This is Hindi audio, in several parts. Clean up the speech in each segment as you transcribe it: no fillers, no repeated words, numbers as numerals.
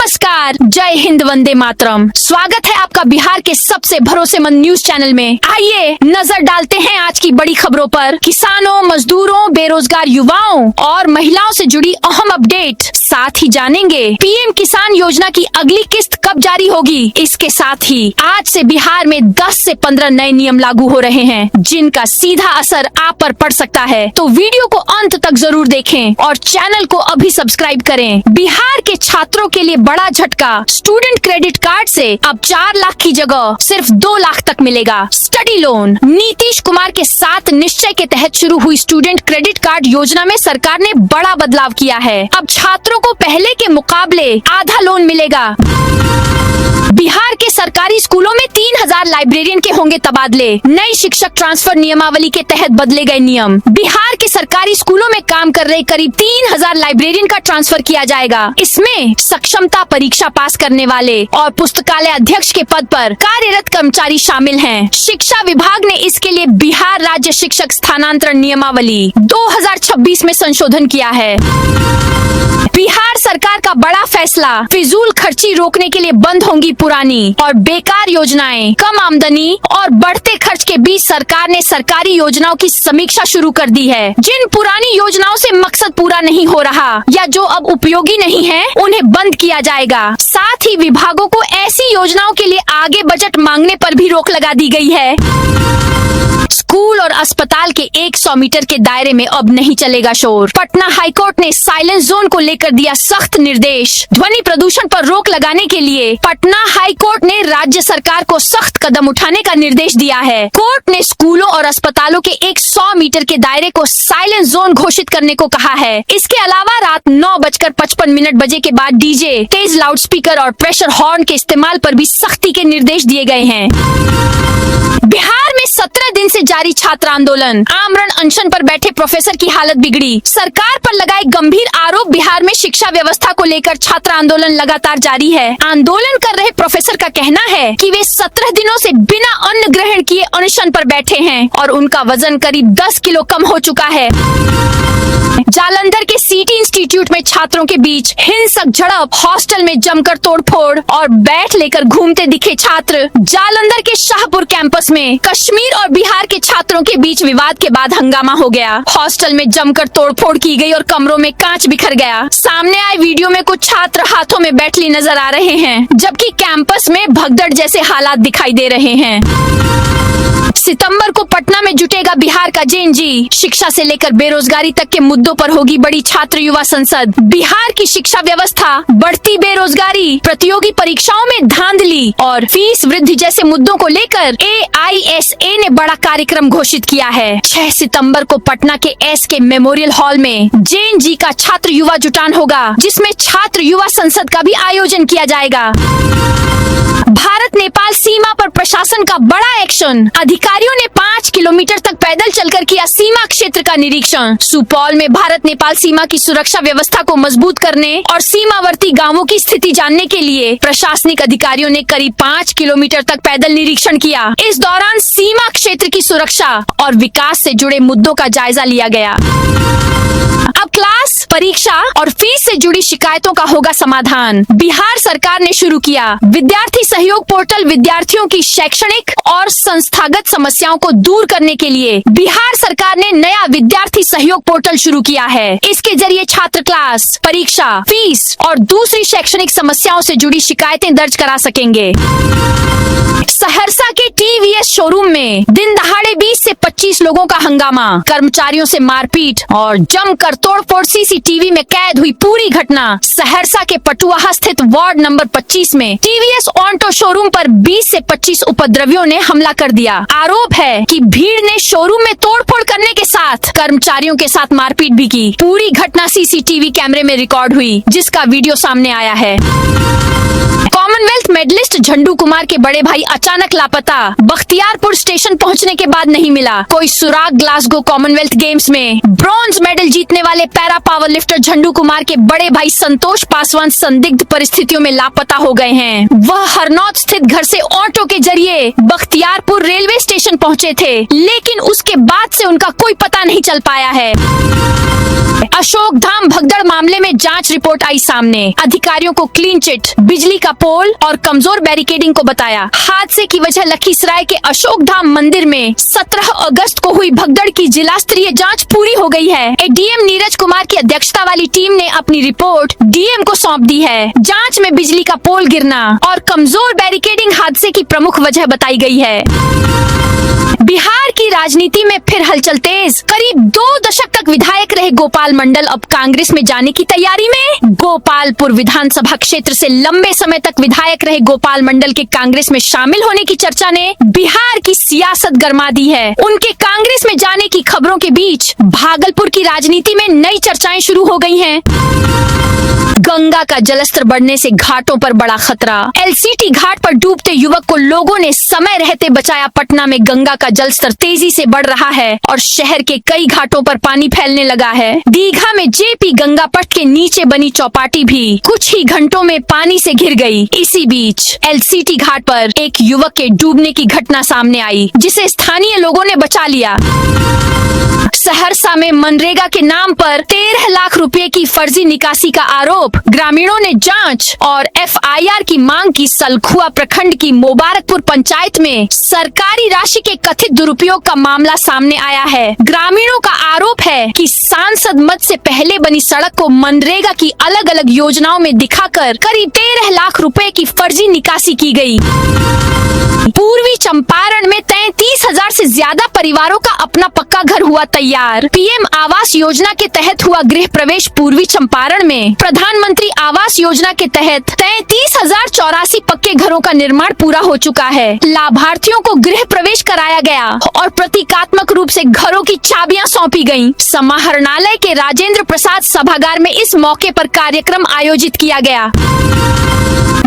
नमस्कार, जय हिंद, वंदे मातरम। स्वागत है आपका बिहार के सबसे भरोसेमंद न्यूज चैनल में। आइए नजर डालते हैं आज की बड़ी खबरों पर। किसानों, मजदूरों, बेरोजगार युवाओं और महिलाओं से जुड़ी अहम अपडेट। साथ ही जानेंगे पीएम किसान योजना की अगली किस्त कब जारी होगी। इसके साथ ही आज से बिहार में 10 से 15 नए नियम लागू हो रहे हैं, जिनका सीधा असर आप पर पड़ सकता है। तो वीडियो को अंत तक जरूर देखें और चैनल को अभी सब्सक्राइब करें। बिहार के छात्रों के लिए बड़ा झटका। स्टूडेंट क्रेडिट कार्ड से अब 4 लाख की जगह सिर्फ 2 लाख तक मिलेगा। Study loan. नीतीश कुमार के 7 निश्चय के तहत शुरू हुई स्टूडेंट क्रेडिट कार्ड योजना में सरकार ने बड़ा बदलाव किया है। अब छात्रों को पहले के मुकाबले आधा लोन मिलेगा। बिहार के सरकारी स्कूलों में 3000 लाइब्रेरियन के होंगे तबादले। नई शिक्षक ट्रांसफर नियमावली के तहत बदले गए नियम। बिहार के सरकारी स्कूलों में काम कर रहे करीब 3000 लाइब्रेरियन का ट्रांसफर किया जाएगा। इसमें सक्षमता परीक्षा पास करने वाले और पुस्तकालय अध्यक्ष के पद पर कार्यरत कर्मचारी शामिल हैं। शिक्षा विभाग ने इसके लिए बिहार राज्य शिक्षक स्थानांतरण नियमावली 2026 में संशोधन किया है। बिहार सरकार का बड़ा फैसला। फिजूल खर्ची रोकने के लिए बंद होंगी पुरानी और बेकार योजनाएं। कम आमदनी और बढ़ते खर्च के बीच सरकार ने सरकारी योजनाओं की समीक्षा शुरू कर दी है। जिन पुरानी योजनाओं से मकसद पूरा नहीं हो रहा या जो अब उपयोगी नहीं है, उन्हें बंद किया जाएगा। साथ ही विभागों को ऐसी योजनाओं के लिए आगे बजट मांगने पर भी रोक लगा दी गई है। स्कूल और अस्पताल के 100 मीटर के दायरे में अब नहीं चलेगा शोर। पटना हाईकोर्ट ने साइलेंस जोन को लेकर दिया सख्त निर्देश। ध्वनि प्रदूषण पर रोक लगाने के लिए पटना हाईकोर्ट ने राज्य सरकार को सख्त कदम उठाने का निर्देश दिया है। कोर्ट ने स्कूलों और अस्पतालों के 100 मीटर के दायरे को साइलेंस जोन घोषित करने को कहा है। इसके अलावा रात 9:55 बजे के बाद डीजे, तेज लाउडस्पीकर और प्रेशर हॉर्न के इस्तेमाल पर भी सख्ती के निर्देश दिए गए हैं। बिहार में 17 दिन से जारी छात्र आंदोलन। आमरण अनशन पर बैठे प्रोफेसर की हालत बिगड़ी। सरकार पर लगाए गंभीर आरोप। बिहार में शिक्षा व्यवस्था को लेकर छात्र आंदोलन लगातार जारी है। आंदोलन कर रहे प्रोफेसर का कहना है कि वे 17 दिनों से बिना अन्न ग्रहण किए अनशन पर बैठे हैं और उनका वजन करीब 10 किलो कम हो चुका है। जालंधर के सिटी इंस्टीट्यूट में छात्रों के बीच हिंसक झड़प। हॉस्टल में जमकर तोड़फोड़ और बैट लेकर घूमते दिखे छात्र। जालंधर के शाहपुर कैंपस में कश्मीर और बिहार के छात्रों के बीच विवाद के बाद हंगामा हो गया। हॉस्टल में जमकर तोड़फोड़ की गई और कमरों में कांच बिखर गया। सामने आए वीडियो में कुछ छात्र हाथों में बैट लिए नजर आ रहे हैं, जबकि कैंपस में भगदड़ जैसे हालात दिखाई दे रहे हैं। सितंबर को पटना में जुटेगा बिहार का जेएनजी। शिक्षा से लेकर बेरोजगारी तक के मुद्दों पर होगी बड़ी छात्र युवा संसद। बिहार की शिक्षा व्यवस्था, बढ़ती बेरोजगारी, प्रतियोगी परीक्षाओं में धांधली और फीस वृद्धि जैसे मुद्दों को लेकर AISA ने बड़ा कार्यक्रम घोषित किया है। 6 सितंबर को पटना के SK मेमोरियल हॉल में जेएनजी का छात्र युवा जुटान होगा, जिसमें छात्र युवा संसद का भी आयोजन किया जाएगा। भारत नेपाल सीमा पर प्रशासन का बड़ा एक्शन। अधिकारियों ने 5 किलोमीटर तक पैदल चलकर किया सीमा क्षेत्र का निरीक्षण। सुपौल में भारत नेपाल सीमा की सुरक्षा व्यवस्था को मजबूत करने और सीमावर्ती गांवों की स्थिति जानने के लिए प्रशासनिक अधिकारियों ने करीब 5 किलोमीटर तक पैदल निरीक्षण किया। इस दौरान सीमा क्षेत्र की सुरक्षा और विकास से जुड़े मुद्दों का जायजा लिया गया। अब क्लास, परीक्षा और फीस से जुड़ी शिकायतों का होगा समाधान। बिहार सरकार ने शुरू किया विद्यार्थी सहयोग पोर्टल। विद्यार्थियों की शैक्षणिक और संस्थागत समस्याओं को दूर करने के लिए बिहार सरकार ने नया विद्यार्थी सहयोग पोर्टल शुरू किया है। इसके जरिए छात्र क्लास, परीक्षा, फीस और दूसरी शैक्षणिक समस्याओं से जुड़ी शिकायतें दर्ज करा सकेंगे। सहरसा के TVS शोरूम में दिन दहाड़े 20 से 25 लोगों का हंगामा। कर्मचारियों से मारपीट और जमकर तोड़फोड़। CCTV में कैद हुई पूरी घटना। सहरसा के पटुआहा स्थित वार्ड नंबर 25 में TVS ऑन्टो शोरूम पर 20 से 25 उपद्रवियों ने हमला कर दिया। आरोप है कि भीड़ ने शोरूम में तोड़फोड़ करने के साथ कर्मचारियों के साथ मारपीट भी की। पूरी घटना CCTV कैमरे में रिकॉर्ड हुई, जिसका वीडियो सामने आया है। कॉमनवेल्थ गोल्ड मेडलिस्ट झंडू कुमार के बड़े भाई अचानक लापता। बख्तियारपुर स्टेशन पहुंचने के बाद नहीं मिला कोई सुराग। ग्लासगो कॉमनवेल्थ गेम्स में ब्रॉन्ज मेडल जीतने वाले पैरा पावर लिफ्टर झंडू कुमार के बड़े भाई संतोष पासवान संदिग्ध परिस्थितियों में लापता हो गए हैं। वह हरनौत स्थित घर से ऑटो के जरिए बख्तियारपुर रेलवे स्टेशन पहुंचे थे, लेकिन उसके बाद से उनका कोई पता नहीं चल पाया है। अशोक धाम भगदड़ मामले में जांच रिपोर्ट आई सामने। अधिकारियों को क्लीन चिट, बिजली का पोल और कमजोर बैरिकेडिंग को बताया। हादसे की वजह लखीसराय के अशोक धाम मंदिर में 17 अगस्त को हुई भगदड़ की जिला स्तरीय जांच पूरी हो गई है। डीएम नीरज कुमार की अध्यक्षता वाली टीम ने अपनी रिपोर्ट डीएम को सौंप दी है। जांच में बिजली का पोल गिरना और कमजोर बैरिकेडिंग हादसे की प्रमुख वजह बताई गई है। बिहार की राजनीति में फिर हलचल तेज। करीब 2 दशक तक विधायक रहे गोपाल मंडल अब कांग्रेस में जाने की तैयारी में। गोपालपुर विधानसभा क्षेत्र से लंबे समय तक विधायक रहे गोपाल मंडल के कांग्रेस में शामिल होने की चर्चा ने बिहार की सियासत गरमा दी है। उनके कांग्रेस में जाने की खबरों के बीच भागलपुर की राजनीति में नई चर्चाएं शुरू हो गई हैं। गंगा का जलस्तर बढ़ने से घाटों पर बड़ा खतरा। एलसीटी घाट पर डूबते युवक को लोगों ने समय रहते बचाया। पटना में गंगा का जलस्तर तेजी से बढ़ रहा है और शहर के कई घाटों पर पानी फैलने लगा है। दीघा में जेपी गंगा पट के नीचे बनी चौपाटी भी कुछ ही घंटों में पानी से घिर गई। इसी बीच एलसीटी घाट पर एक युवक के डूबने की घटना सामने आई, जिसे स्थानीय लोगों ने बचा लिया। सहरसा में मनरेगा के नाम पर 13 लाख रुपए की फर्जी निकासी का आरोप। ग्रामीणों ने जांच और एफआईआर की मांग की। सलखुआ प्रखंड की मुबारकपुर पंचायत में सरकारी राशि के कथित दुरुपयोग का मामला सामने आया है। ग्रामीणों का आरोप है कि सांसद मद से पहले बनी सड़क को मनरेगा की अलग अलग योजनाओं में दिखाकर करीब 13 लाख रुपए की फर्जी निकासी की गई। पूर्वी चंपारण में 33,000 से ज्यादा परिवारों का अपना पक्का घर हुआ तैयार। पीएम आवास योजना के तहत हुआ गृह प्रवेश पूर्वी चंपारण में। प्रधानमंत्री आवास योजना के तहत 33,084 पक्के घरों का निर्माण पूरा हो चुका है। लाभार्थियों को गृह प्रवेश कराया गया और प्रतीकात्मक रूप से घरों की चाबियां सौंपी गयी। समाहरणालय के राजेंद्र प्रसाद सभागार में इस मौके पर कार्यक्रम आयोजित किया गया।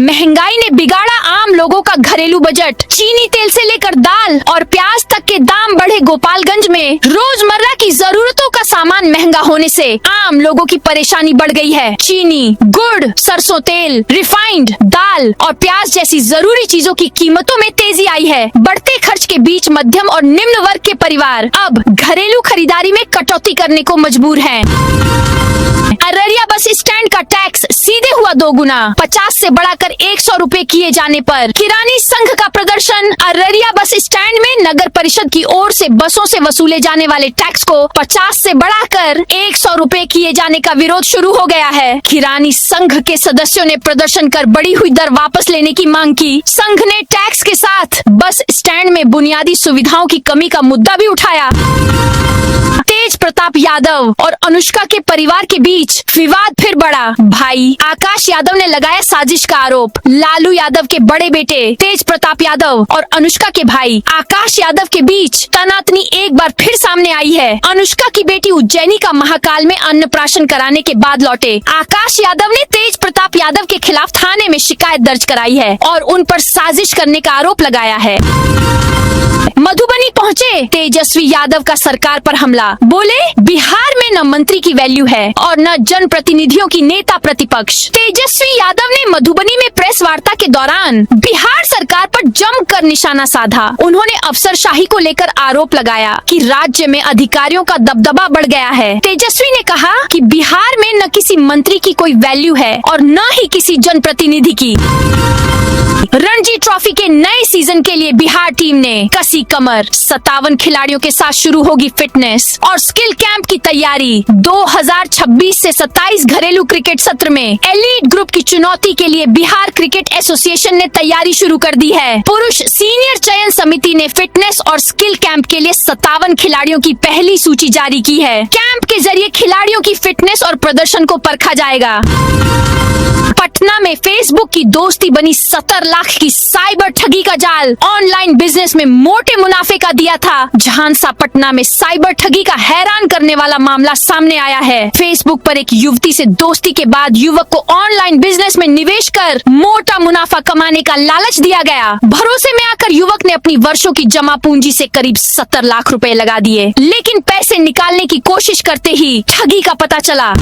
महंगाई ने बिगाड़ा आम लोगों का घरेलू बजट। चीनी तेल से लेकर दाल और प्याज तक के दाम बढ़े। गोपालगंज में रोजमर्रा की जरूरतों का सामान महंगा होने से आम लोगों की परेशानी बढ़ गई है। चीनी, गुड़, सरसों तेल, रिफाइंड, दाल और प्याज जैसी जरूरी चीजों की कीमतों में तेजी आई है। बढ़ते खर्च के बीच मध्यम और निम्न वर्ग के परिवार अब घरेलू खरीदारी में कटौती करने को मजबूर हैं। अररिया बस स्टैंड का टैक्स सीधे हुआ 2 गुना। 50 से बढ़ाकर 100 रुपए किए जाने पर किरानी संघ का प्रदर्शन। अररिया बस स्टैंड में नगर परिषद की ओर से बसों से वसूले जाने वाले टैक्स को 50 से बढ़ाकर 100 रुपए किए जाने का विरोध शुरू हो गया है। किरानी संघ के सदस्यों ने प्रदर्शन कर बढ़ी हुई दर वापस लेने की मांग की। संघ ने टैक्स के साथ बस स्टैंड में बुनियादी सुविधाओं की कमी का मुद्दा भी उठाया। तेज प्रताप यादव और अनुष्का के परिवार के बीच विवाद फिर बढ़ा। भाई आकाश यादव ने लगाया साजिश का आरोप। लालू यादव के बड़े बेटे तेज प्रताप यादव और अनुष्का के भाई आकाश यादव के बीच तनातनी एक बार फिर सामने आई है। अनुष्का की बेटी उज्जैनी का महाकाल में अन्नप्राशन कराने के बाद लौटे आकाश यादव ने तेज प्रताप यादव के खिलाफ थाने में शिकायत दर्ज कराई है और उन पर साजिश करने का आरोप लगाया है। मधुबनी पहुंचे तेजस्वी यादव का सरकार पर हमला। बोले बिहार में न मंत्री की वैल्यू है और न जनप्रतिनिधियों की नेता प्रतिपक्ष। तेजस्वी यादव ने मधुबनी में प्रेस वार्ता के दौरान बिहार सरकार पर जमकर निशाना साधा। उन्होंने अफसरशाही को लेकर आरोप लगाया कि राज्य में अधिकारियों का दबदबा बढ़ गया है। तेजस्वी ने कहा कि बिहार में न किसी मंत्री की कोई वैल्यू है और न ही किसी जनप्रतिनिधि की। रणजी ट्रॉफी के नए सीजन के लिए बिहार टीम ने कसी कमर। 57 खिलाड़ियों के साथ शुरू होगी फिटनेस और स्किल कैंप की तैयारी। 2026 से 27 घरेलू क्रिकेट सत्र में एलीट ग्रुप की चुनौती के लिए बिहार क्रिकेट एसोसिएशन ने तैयारी तैयारी शुरू कर दी है। पुरुष सीनियर चयन समिति ने फिटनेस और स्किल कैंप के लिए 57 खिलाड़ियों की पहली सूची जारी की है। कैंप के जरिए खिलाड़ियों की फिटनेस और प्रदर्शन को परखा जाएगा। पटना में फेसबुक की दोस्ती बनी 70 लाख की साइबर ठगी का जाल। ऑनलाइन बिजनेस में मोटे मुनाफे का दिया था। झांसा पटना में साइबर ठगी का हैरान करने वाला मामला सामने आया है। फेसबुक पर एक युवती से दोस्ती के बाद युवक को ऑनलाइन बिजनेस में निवेश कर मोटा मुनाफा कमाने का लालच दिया गया। भरोसे में आकर युवक ने अपनी वर्षों की जमा पूंजी से करीब 70 लाख रुपए लगा दिए, लेकिन पैसे निकालने की कोशिश करते ही ठगी का पता चला।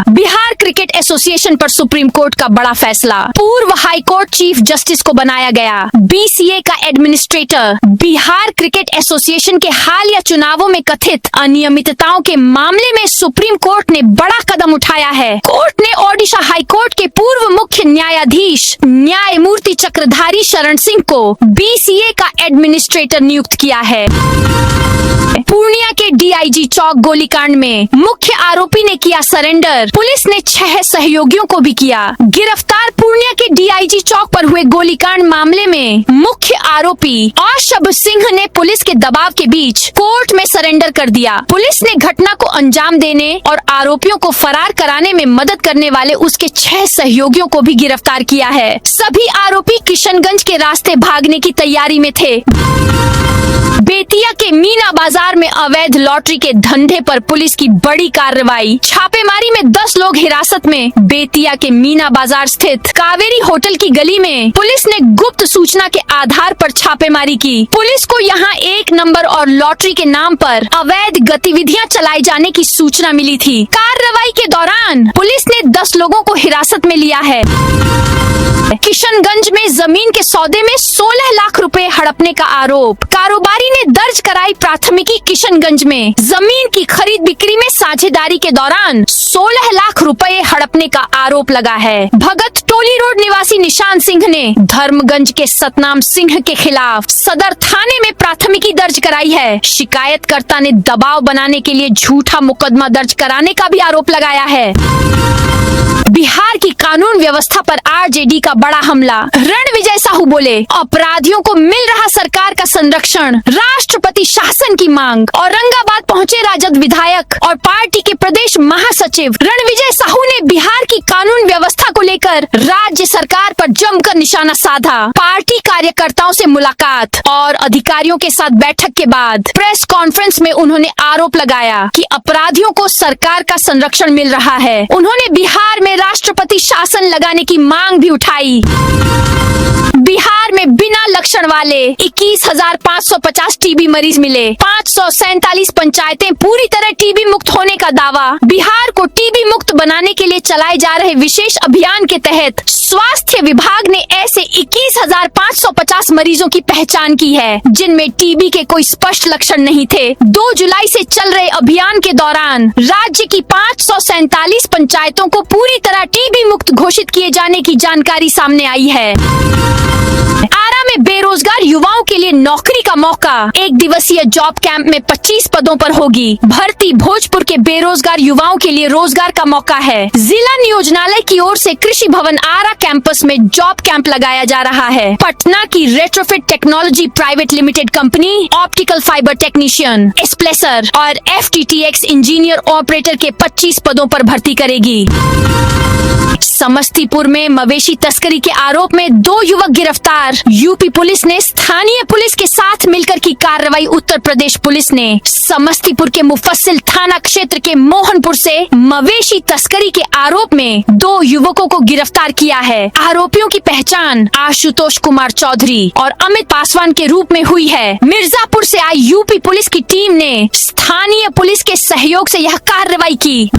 बिहार क्रिकेट एसोसिएशन पर सुप्रीम कोर्ट का बड़ा फैसला। पूर्व हाई कोर्ट चीफ जस्टिस को बनाया गया बीसीए का एडमिनिस्ट्रेटर। बिहार क्रिकेट एसोसिएशन के हालिया चुनावों में कथित अनियमितताओं के मामले में सुप्रीम कोर्ट ने बड़ा कदम उठाया है। कोर्ट ने ओडिशा हाई कोर्ट के पूर्व मुख्य न्यायाधीश न्यायमूर्ति चक्रधारी शरण सिंह को बीसीए का एडमिनिस्ट्रेटर नियुक्त किया है। पूर्णिया के डीआईजी चौक गोलीकांड में मुख्य आरोपी ने किया सरेंडर। पुलिस ने 6 सहयोगियों को भी किया गिरफ्तार। पूर्णिया के डीआईजी चौक पर हुए गोलीकांड मामले में मुख्य आरोपी औशब सिंह ने पुलिस के दबाव के बीच कोर्ट में सरेंडर कर दिया। पुलिस ने घटना को अंजाम देने और आरोपियों को फरार कराने में मदद करने वाले उसके 6 सहयोगियों को भी गिरफ्तार किया है। सभी आरोपी किशनगंज के रास्ते भागने की तैयारी में थे। बेतिया के मीना बाजार में अवैध लॉटरी के धंधे पर पुलिस की बड़ी कार्रवाई। छापेमारी में 10 लोग हिरासत में। बेतिया के मीना बाजार स्थित कावेरी होटल की गली में पुलिस ने गुप्त सूचना के आधार पर छापेमारी की। पुलिस को यहां 1 नंबर और लॉटरी के नाम पर अवैध गतिविधियां चलाए जाने की सूचना मिली थी। कार्रवाई के दौरान पुलिस ने 10 लोगों को हिरासत में लिया है। किशनगंज में जमीन के सौदे में 16 लाख रुपए हड़पने का आरोप। कारोबारी ने दर्ज कराई प्राथमिकी। किशनगंज में जमीन की खरीद बिक्री में साझेदारी के दौरान 16 लाख रुपए हड़पने का आरोप लगा है। भगत टोली रोड निवासी निशान सिंह ने धर्मगंज के सतनाम सिंह के खिलाफ सदर थाने में प्राथमिकी दर्ज कराई है। शिकायतकर्ता ने दबाव बनाने के लिए झूठा मुकदमा दर्ज कराने का भी आरोप लगाया है। बिहार की कानून व्यवस्था पर आरजेडी का बड़ा हमला। रणविजय साहू बोले, अपराधियों को मिल रहा सरकार का संरक्षण, राष्ट्रपति शासन की मांग। औरंगाबाद पहुंचे राजद विधायक और पार्टी के प्रदेश महासचिव रणविजय साहू ने बिहार की कानून व्यवस्था को लेकर राज्य सरकार पर जमकर निशाना साधा। पार्टी कार्यकर्ताओं से मुलाकात और अधिकारियों के साथ बैठक के बाद प्रेस कॉन्फ्रेंस में उन्होंने आरोप लगाया कि अपराधियों को सरकार का संरक्षण मिल रहा है। उन्होंने बिहार में राष्ट्रपति शासन लगाने की मांग भी उठाई। बिहार में बिना लक्षण वाले 21,550 टीबी मरीज मिले। 547 पंचायतें पूरी तरह टीबी मुक्त होने का दावा। बिहार को टीबी मुक्त बनाने के लिए चलाए जा रहे विशेष अभियान के तहत स्वास्थ्य विभाग ने ऐसे 21,550 मरीजों की पहचान की है जिनमें टीबी के कोई स्पष्ट लक्षण नहीं थे। 2 जुलाई से चल रहे अभियान के दौरान राज्य की 547 पंचायतों को पूरी तरह टीबी मुक्त घोषित किए जाने की जानकारी सामने आई है। आरा में बेरोजगार युवाओं के लिए नौकरी का मौका। 1 दिवसीय जॉब कैंप में 25 पदों पर होगी भर्ती। भोजपुर के बेरोजगार युवाओं के लिए रोजगार का मौका है। जिला नियोजनालय की ओर से कृषि भवन आरा कैंपस में जॉब कैंप लगाया जा रहा है। पटना की retrofit technology private limited company optical fibre technician, splicer और FTTX इंजीनियर ऑपरेटर के 25 पदों पर भर्ती करेगी। समस्तीपुर में मवेशी तस्करी के आरोप में 2 युवक गिरफ्तार। यूपी पुलिस ने स्थानीय पुलिस के साथ मिलकर की कार्रवाई। उत्तर प्रदेश पुलिस ने समस्तीपुर के मुफस्सिल थाना क्षेत्र के मोहनपुर से मवेशी तस्करी के आरोप में 2 युवकों को गिरफ्तार किया है। आरोपियों की पहचान आशुतोष कुमार चौधरी और अमित पासवान के रूप में हुई है। मिर्जापुर से आई यूपी पुलिस की टीम ने स्थानीय पुलिस के सहयोग से यह कार्रवाई की।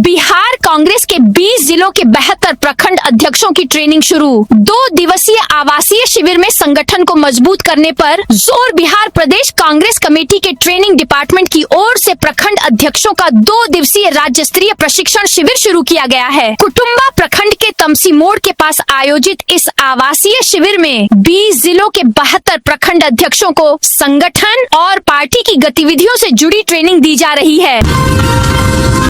बिहार कांग्रेस के 20 जिलों के 72 प्रखंड अध्यक्षों की ट्रेनिंग शुरू। 2 दिवसीय आवासीय शिविर में संगठन को मजबूत करने पर जोर। बिहार प्रदेश कांग्रेस कमेटी के ट्रेनिंग डिपार्टमेंट की ओर से प्रखंड अध्यक्षों का 2 दिवसीय राज्य स्तरीय प्रशिक्षण शिविर शुरू किया गया है। कुटुम्बा प्रखंड के तमसी मोड़ के पास आयोजित इस आवासीय शिविर में 20 जिलों के 72 प्रखंड अध्यक्षों को संगठन और पार्टी की गतिविधियों से जुड़ी ट्रेनिंग दी जा रही है।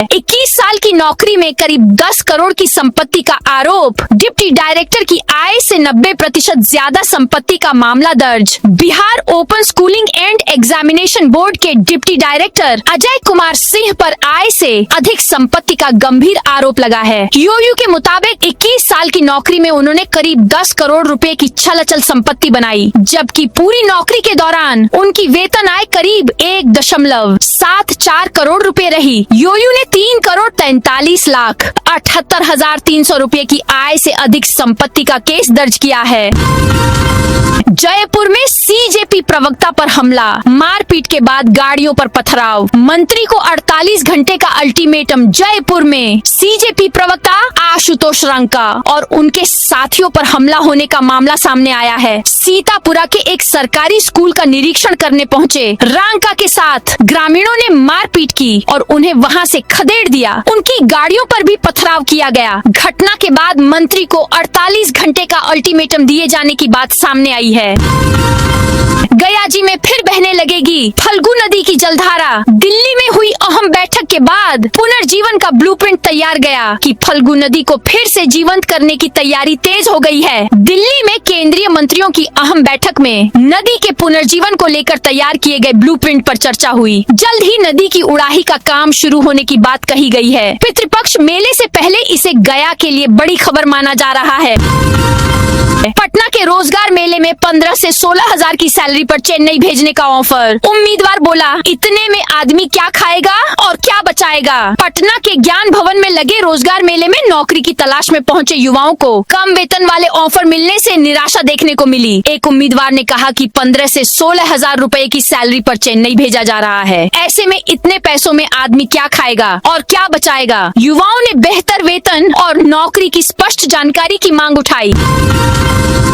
21 साल की नौकरी में करीब 10 करोड़ करोड़ की संपत्ति का आरोप, डिप्टी डायरेक्टर की आय से 90% ज्यादा संपत्ति का मामला दर्ज। Bihar open schooling and examination board के डिप्टी डायरेक्टर अजय कुमार सिंह पर आय से अधिक संपत्ति का गंभीर आरोप लगा है। योयू के मुताबिक 21 साल की नौकरी में उन्होंने करीब 10 करोड़ रुपए की छल अचल संपत्ति बनाई, जबकि पूरी नौकरी के दौरान उनकी वेतन आय करीब 1.74 करोड़ रुपए रही। योयू ने 3 करोड़ 43 लाख 78,300 रुपए की आय से अधिक संपत्ति का केस दर्ज किया है। जयपुर में सीजेपी प्रवक्ता पर हमला, मारपीट के बाद गाड़ियों पर पथराव, मंत्री को 48 घंटे का अल्टीमेटम। जयपुर में सीजेपी प्रवक्ता आशुतोष रंका और उनके साथियों पर हमला होने का मामला सामने आया है। सीतापुरा के एक सरकारी स्कूल का निरीक्षण करने पहुंचे रंका के साथ ग्रामीणों ने मारपीट की और उन्हें वहां से खदेड़ दिया। उनकी गाड़ियों पर भी पथराव किया गया। घटना के बाद मंत्री को 48 घंटे का अल्टीमेटम दिए जाने की बात सामने आई है। गयाजी में फिर बहने लगेगी फल्गु नदी की जलधारा। दिल्ली में हुई अहम बैठक के बाद पुनर्जीवन का ब्लूप्रिंट तैयार गया कि फल्गु नदी को फिर से जीवंत करने की तैयारी तेज हो गई है। दिल्ली में केंद्रीय मंत्रियों की अहम बैठक में नदी के पुनर्जीवन को लेकर तैयार किए गए ब्लूप्रिंट पर चर्चा हुई। जल्द ही नदी की उड़ाही का काम शुरू होने की बात कही गई है। पितृपक्ष मेले से पहले इसे गया के लिए बड़ी खबर माना जा रहा है। पटना के रोजगार मेले में 15 से 16 हजार की सैलरी पर चेन्नई भेजने का ऑफर। उम्मीदवार बोला, इतने में आदमी क्या खाएगा और क्या बचाएगा। पटना के ज्ञान भवन में लगे रोजगार मेले में नौकरी की तलाश में पहुंचे युवाओं को कम वेतन वाले ऑफर मिलने से निराशा देखने को मिली। एक उम्मीदवार ने कहा कि 15 से 16 हजार रुपए की सैलरी पर चेन्नई भेजा जा रहा है। ऐसे में इतने पैसों में आदमी क्या खाएगा और क्या बचाएगा। युवाओं ने बेहतर वेतन और नौकरी की स्पष्ट जानकारी की मांग उठाई।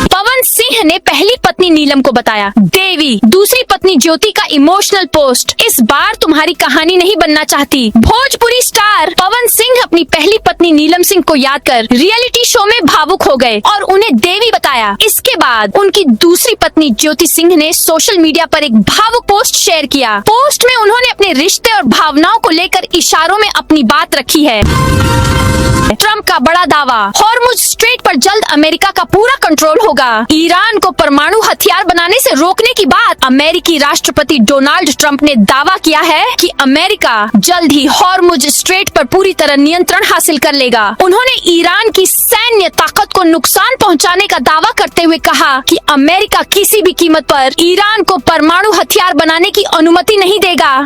पवन सिंह ने पहली पत्नी नीलम को बताया देवी, दूसरी पत्नी ज्योति का इमोशनल पोस्ट। इस बार तुम्हारी कहानी नहीं बनना चाहती। भोजपुरी स्टार पवन सिंह अपनी पहली पत्नी नीलम सिंह को याद कर रियलिटी शो में भावुक हो गए और उन्हें देवी बताया। इसके बाद उनकी दूसरी पत्नी ज्योति सिंह ने सोशल मीडिया पर एक भावुक पोस्ट शेयर किया। पोस्ट में उन्होंने अपने रिश्ते और भावनाओं को लेकर इशारों में अपनी बात रखी है। ट्रम्प का बड़ा दावा, हॉर्मुज स्ट्रेट पर जल्द अमेरिका का पूरा कंट्रोल होगा। ईरान को परमाणु हथियार बनाने से रोकने की बात। अमेरिकी राष्ट्रपति डोनाल्ड ट्रंप ने दावा किया है कि अमेरिका जल्द ही हॉर्मुज स्ट्रेट पर पूरी तरह नियंत्रण हासिल कर लेगा। उन्होंने ईरान की सैन्य ताकत को नुकसान पहुंचाने का दावा करते हुए कहा कि अमेरिका किसी भी कीमत पर ईरान को परमाणु हथियार बनाने की अनुमति नहीं देगा।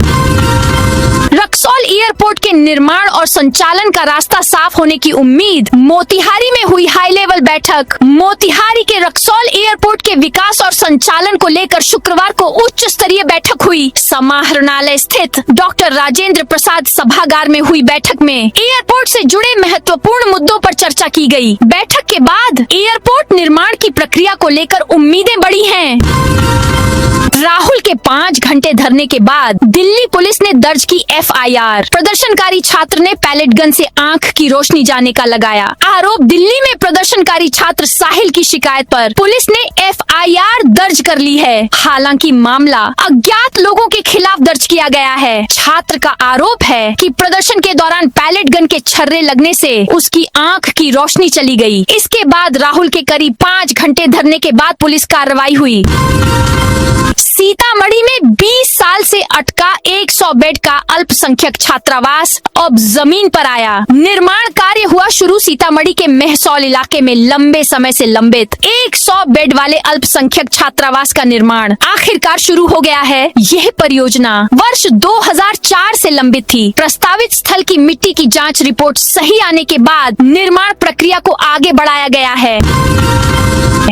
रक्सौल एयरपोर्ट के निर्माण और संचालन का रास्ता साफ होने की उम्मीद। मोतिहारी में हुई हाई लेवल बैठक। मोतिहारी के रक्सौल एयरपोर्ट के विकास और संचालन को लेकर शुक्रवार को उच्च स्तरीय बैठक हुई। समाहरणालय स्थित डॉक्टर राजेंद्र प्रसाद सभागार में हुई बैठक में एयरपोर्ट से जुड़े महत्वपूर्ण मुद्दों पर चर्चा की गई। बैठक के बाद एयरपोर्ट निर्माण की प्रक्रिया को लेकर उम्मीदें बढ़ी हैं। राहुल के 5 घंटे धरने के बाद दिल्ली पुलिस ने दर्ज की एफआईआर। प्रदर्शनकारी छात्र ने पैलेट गन से आंख की रोशनी जाने का लगाया आरोप। दिल्ली में प्रदर्शनकारी छात्र साहिल की शिकायत पर पुलिस ने एफआईआर दर्ज कर ली है। हालांकि मामला अज्ञात लोगों के खिलाफ दर्ज किया गया है। छात्र का आरोप है कि प्रदर्शन के दौरान पैलेट गन के छर्रे लगने से उसकी आंख की रोशनी चली गई। इसके बाद राहुल के करीब 5 घंटे धरने के बाद पुलिस कार्रवाई हुई। सीतामढ़ी में 20 साल से अटका 100 बेड का अल्पसंख्यक छात्रावास अब जमीन पर आया। निर्माण कार्य हुआ शुरू। सीतामढ़ी के मेहसौल इलाके में लंबे समय से लंबित 100 बेड वाले अल्पसंख्यक छात्रावास का निर्माण आखिरकार शुरू हो गया है। यह परियोजना वर्ष 2004 से लंबित थी। प्रस्तावित स्थल की मिट्टी की जांच रिपोर्ट सही आने के बाद निर्माण प्रक्रिया को आगे बढ़ाया गया है।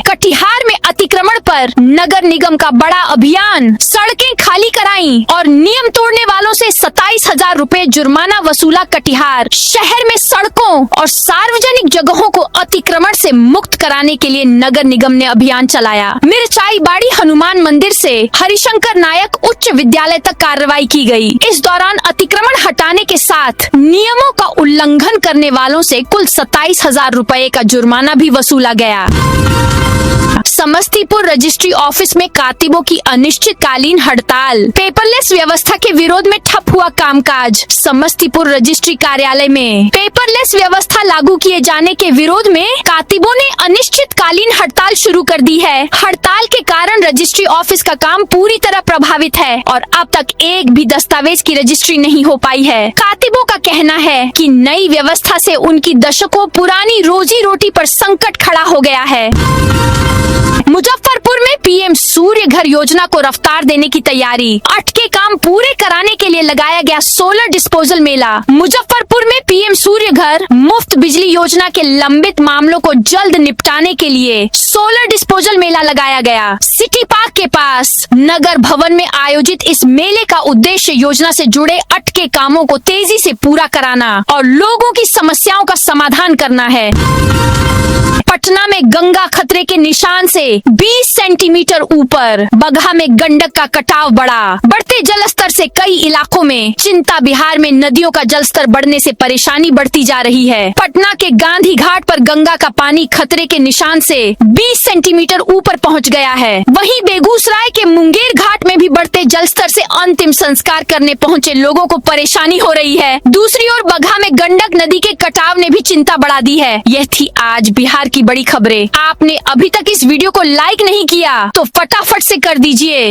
कटिहार में अतिक्रमण पर नगर निगम का बड़ा अभियान। सड़कें खाली कराई और नियम तोड़ने वालों से 27,000 रुपए जुर्माना वसूला। कटिहार शहर में सड़कों और सार्वजनिक जगहों को अतिक्रमण से मुक्त कराने के लिए नगर निगम ने अभियान चलाया। मिर्चाई बाड़ी हनुमान मंदिर से हरिशंकर नायक उच्च विद्यालय तक कार्रवाई की गई। इस दौरान अतिक्रमण हटाने के साथ नियमों का उल्लंघन करने वालों से कुल 27,000 रुपए का जुर्माना भी वसूला गया। समस्तीपुर रजिस्ट्री ऑफिस में कातिबों की अनिश्चितकालीन हड़ताल। पेपरलेस व्यवस्था के विरोध में ठप हुआ कामकाज। समस्तीपुर रजिस्ट्री कार्यालय में पेपरलेस व्यवस्था लागू किए जाने के विरोध में कातिबों ने अनिश्चितकालीन हड़ताल शुरू कर दी है। हड़ताल के कारण रजिस्ट्री ऑफिस का काम पूरी तरह प्रभावित है और अब तक एक भी दस्तावेज की रजिस्ट्री नहीं हो पाई है। कातिबों का कहना है कि नई व्यवस्था से उनकी दशकों पुरानी रोजी रोटी पर संकट खड़ा हो गया है। मुजफ्फरपुर में पीएम सूर्य घर योजना को रफ्तार देने की तैयारी। अटके काम पूरे कराने के लिए लगाया गया सोलर डिस्पोजल मेला। मुजफ्फरपुर में पीएम सूर्य घर मुफ्त बिजली योजना के लंबित मामलों को जल्द निपटाने के लिए सोलर डिस्पोजल मेला लगाया गया। सिटी पार्क के पास नगर भवन में आयोजित इस मेले का उद्देश्य योजना से जुड़े अटके कामों को तेजी से पूरा कराना और लोगों की समस्याओं का समाधान करना है। पटना में गंगा खतरे के निशान से 20 सेंटीमीटर ऊपर। बगहा में गंडक का कटाव बढ़ा। बढ़ते जलस्तर से कई इलाकों में चिंता। बिहार में नदियों का जलस्तर बढ़ने से परेशानी बढ़ती जा रही है। पटना के गांधी घाट पर गंगा का पानी खतरे के निशान से 20 सेंटीमीटर ऊपर पहुंच गया है। वहीं बेगूसराय के मुंगेर घाट में भी बढ़ते जलस्तर से अंतिम संस्कार करने पहुंचे लोगों को परेशानी हो रही है। दूसरी ओर बगहा में गंडक नदी के कटाव ने भी चिंता बढ़ा दी है। यह थी आज बिहार की बड़ी खबरें। आपने अभी तक इस वीडियो को लाइक नहीं किया तो फटाफट से कर दीजिए।